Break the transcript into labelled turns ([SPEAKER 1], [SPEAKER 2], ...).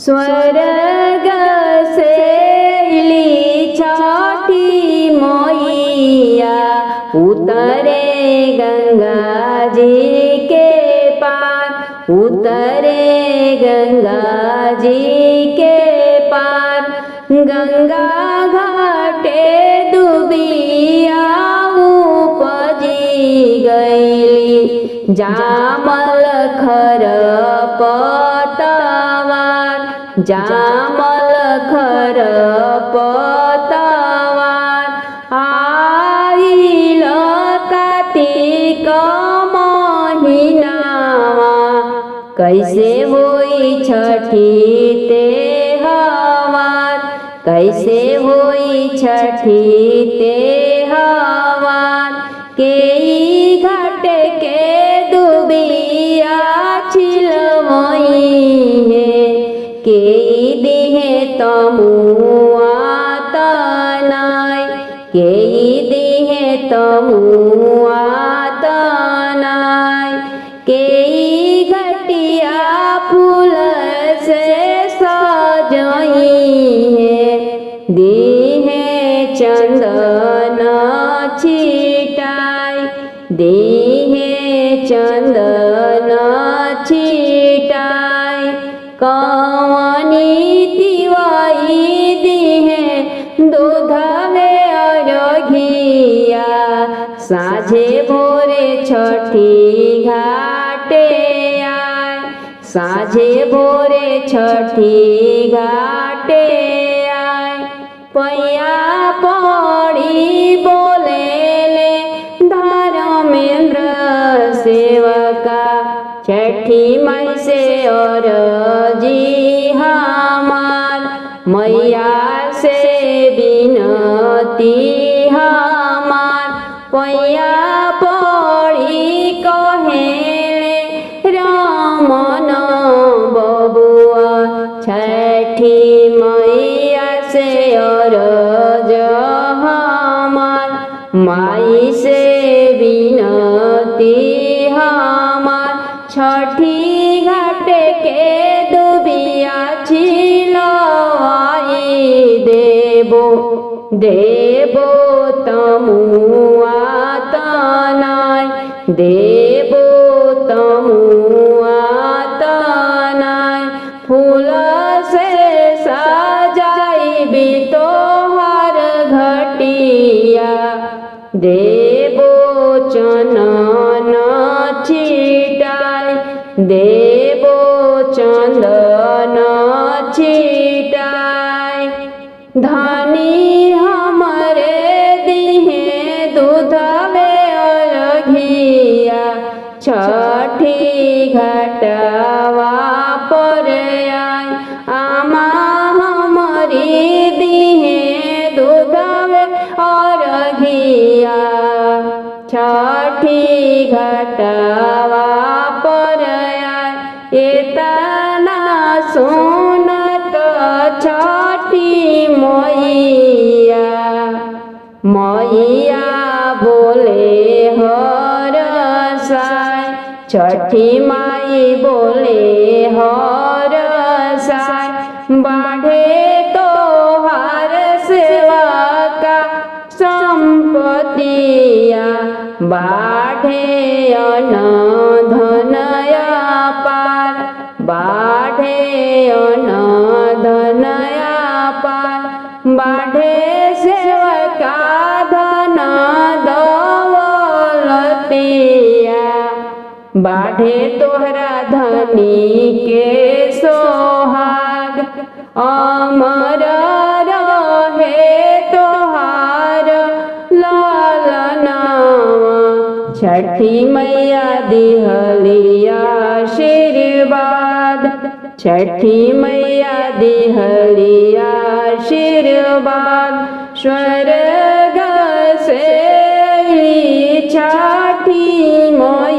[SPEAKER 1] स्वर्ग से ली छठी मैया उतरे गंगा जी के पार, उतरे गंगा जी के पार। गंगा घाटे दुबिया उपजी गईली, जामल खर पतवार, जामल खर पतवार। आइल कार्तिक महीनावा, कैसे होई छठी त्योहार, कैसे होई छठी त्योहार। केई घाट के दुबिया छिलवई है, केई दिहे तमुआ तनाय, केई दिहे तमुआ तनाय। केई घटिया फूल से सजई है, दिहे चंदन छिटाय, दिहे चंदन छिटाय। कवनी तिवाई दिहे दूधवे अरघिया, साझे भोरे छठी घाटे आय, साझे भोरे छठी घाटे आय। पैया पड़ी बोलेले धर्मेंद्र सेवका, छठी माई से अरजी हमार, मैया से बिनती हमार। पैया पड़ी कहेले रमन बबुआ, छठी मैया से अरज हमार, माई से बिनती हमार। छठी घाट के दुबिया छिलवाई देबो, देबो तमुआ तनाय, देबो तमुआ तनाय। फूल से सजाई तोहर घटिया, देबो चनन छिटाय, देबो चंदन छिटाय। धनी हमरे दिहे दूधवे अरघिया, छठी घाटवा पर आय। आमा हमरी दिहे दूधवे अरघिया, छठी घाटवा पर आय। एतना सुनत छठी मैया, मैया बोले हरसाय, छठी माई बोले हरसाय। बाढ़े तोहार सेवा का संपत्तिया, बाढ़े अन्न धनया पार, बाढ़े अन्न धनया पार। बाढ़े सेवका धन दौलतिया, बाढ़े तोहरा धनी के सोहाग। अमर रहे तोहार लालनावा, छठी मैया दिहली आशीर्वाद, छठी मैया दिहली आशीर्वाद। स्वर्ग से छठी मैया